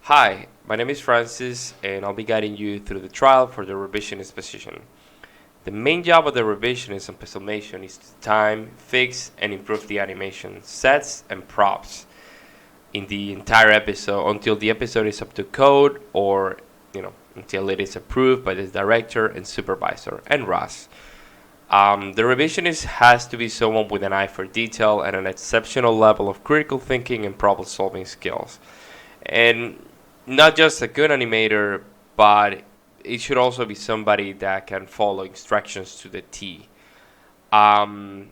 Hi, my name is Francis, and I'll be guiding you through the trial for the revisionist position. The main job of the revisionist on Pixelmation is to time, fix, and improve the animation, sets, and props in the entire episode until the episode is up to code or, until it is approved by the director and supervisor and Ross. The revisionist has to be someone with an eye for detail and an exceptional level of critical thinking and problem solving skills. And not just a good animator, but it should also be somebody that can follow instructions to the T. Um,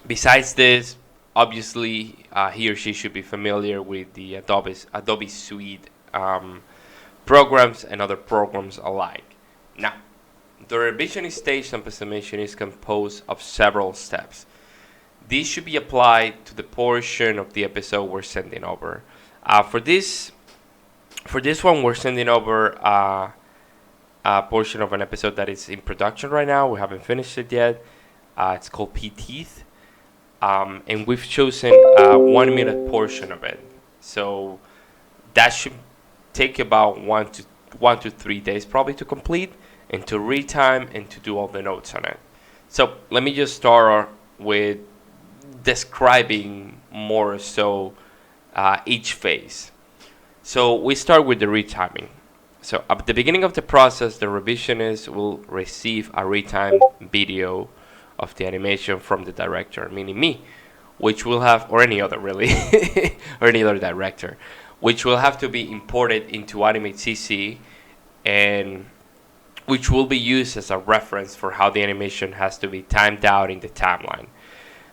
Besides this, obviously, he or she should be familiar with the Adobe Suite programs and other programs alike. Now, the revisionist stage on Pixelmation is composed of several steps. These should be applied to the portion of the episode we're sending over. For this one, we're sending over a portion of an episode that is in production right now. We haven't finished it yet. It's called P-Teeth. And we've chosen a 1 minute portion of it. So that should take about 1 to 3 days probably to complete and to retime and to do all the notes on it. So let me just start with describing more so each phase. So we start with the retiming. So at the beginning of the process, the revisionist will receive a retime video of the animation from the director, meaning me, which will have, or any other really, or any other director, which will have to be imported into Animate CC and which will be used as a reference for how the animation has to be timed out in the timeline.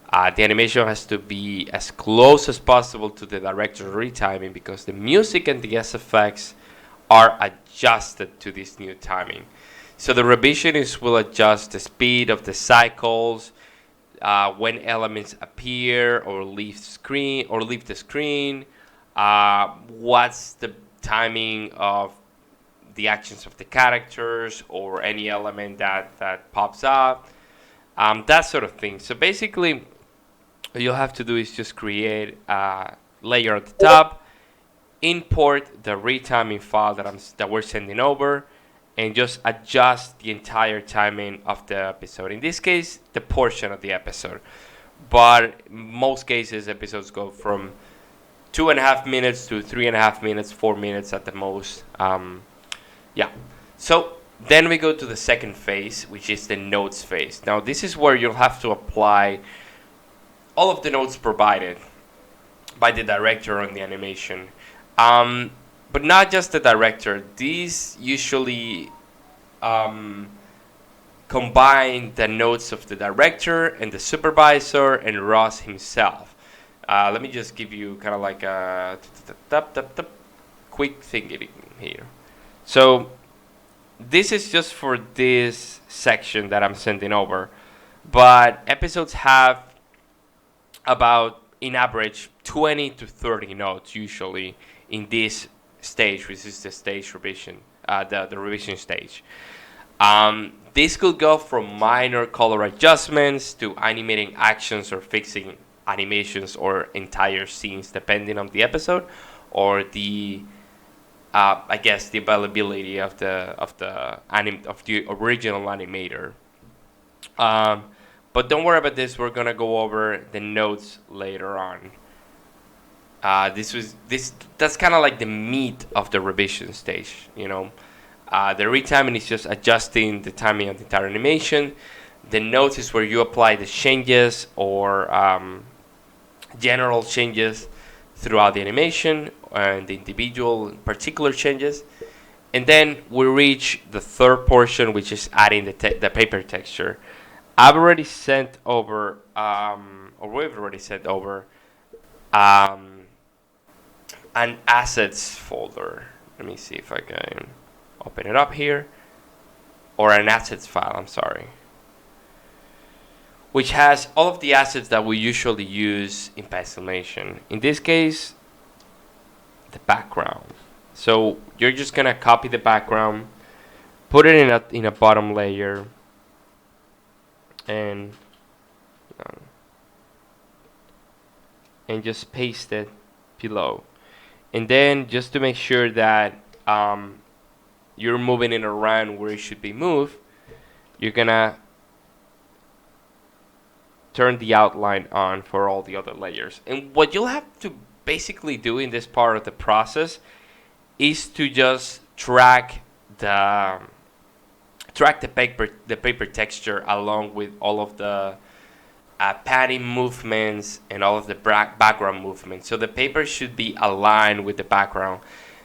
The animation has to be as close as possible to the director's retiming because the music and the SFX are adjusted to this new timing. So the revisionist will adjust the speed of the cycles, when elements appear or leave the screen, what's the timing of the actions of the characters or any element that pops up, that sort of thing. So basically, what you'll have to do is just create a layer at the top, import the retiming file that we're sending over, and just adjust the entire timing of the episode. In this case, the portion of the episode. But in most cases, episodes go from 2.5 minutes to 3.5 minutes, 4 minutes at the most. Yeah. So then we go to the second phase, which is the notes phase. Now, this is where you'll have to apply all of the notes provided by the director on the animation. But not just the director. These usually combine the notes of the director and the supervisor and Ross himself. Let me just give you kind of like a quick thing here. So this is just for this section that I'm sending over. But episodes have about, in average, 20 to 30 notes usually in this stage, which is the stage revision, the revision stage. This could go from minor color adjustments to animating actions or fixing animations or entire scenes, depending on the episode or the the availability of the original animator. But don't worry about this. We're gonna go over the notes later on. That's kind of like the meat of the revision stage. The retiming is just adjusting the timing of the entire animation. The notes is where you apply the changes or general changes throughout the animation and the individual particular changes. And then we reach the third portion, which is adding the paper texture. I've already sent over, or we've already sent over, an assets folder. Let me see if I can open it up here. Or an assets file, I'm sorry. Which has all of the assets that we usually use in Pixelmation. In this case, the background. So you're just gonna copy the background, put it in a bottom layer, and just paste it below. And then just to make sure that you're moving it around where it should be moved, you're gonna turn the outline on for all the other layers. And what you'll have to basically do in this part of the process is to just track the paper texture along with all of the padding movements and all of the background movements. So the paper should be aligned with the background.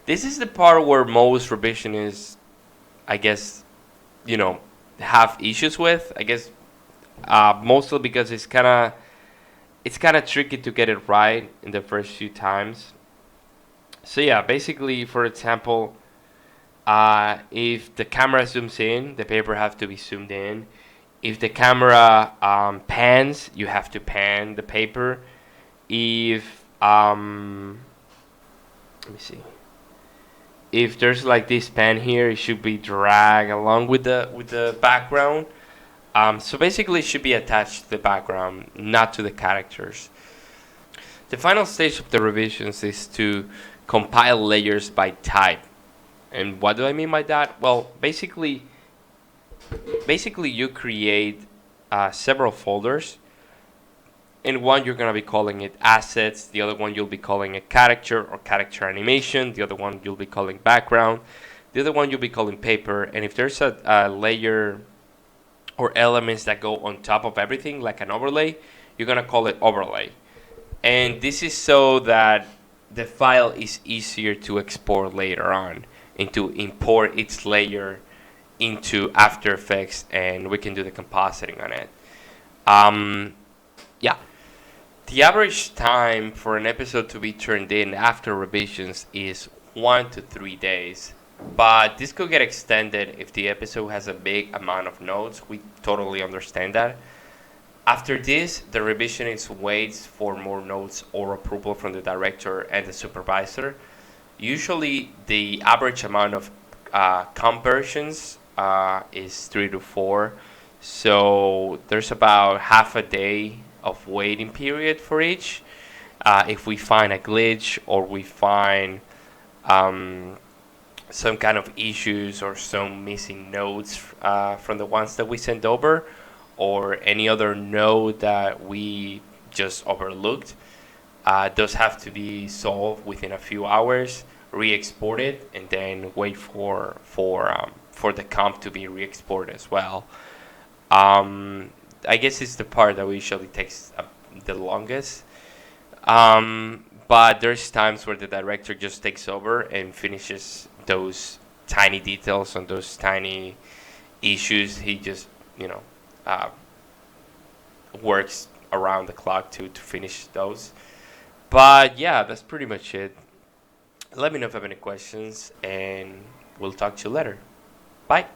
This is the part where most revisionists, I guess, you know, have issues with. I guess mostly because it's kind of tricky to get it right in the first few times. So yeah, basically, for example, if the camera zooms in, the paper have to be zoomed in. If the camera pans, you have to pan the paper. If let me see. If there's like this pan here, it should be dragged along with the background. So basically, it should be attached to the background, not to the characters. The final stage of the revisions is to compile layers by type. And what do I mean by that? Well, basically you create several folders. In one, you're gonna be calling it assets. The other one, you'll be calling it character or character animation. The other one, you'll be calling background. The other one, you'll be calling paper. And if there's a layer or elements that go on top of everything, like an overlay, you're gonna call it overlay. And this is so that the file is easier to export later on and to import its layer into After Effects, and we can do the compositing on it. Yeah, the average time for an episode to be turned in after revisions is 1 to 3 days. But this could get extended if the episode has a big amount of notes. We totally understand that. After this, the revisionist waits for more notes or approval from the director and the supervisor. Usually, the average amount of conversions is 3 to 4. So there's about half a day of waiting period for each. If we find a glitch or we find some kind of issues or some missing notes from the ones that we sent over, or any other note that we just overlooked, those have to be solved within a few hours, re-exported, and then wait for the comp to be re-exported as well. I guess it's the part that usually takes the longest. But there's times where the director just takes over and finishes those tiny details on those tiny issues. He just, uh, works around the clock to finish those. But yeah, that's pretty much it. Let me know if you have any questions, and we'll talk to you later. Bye.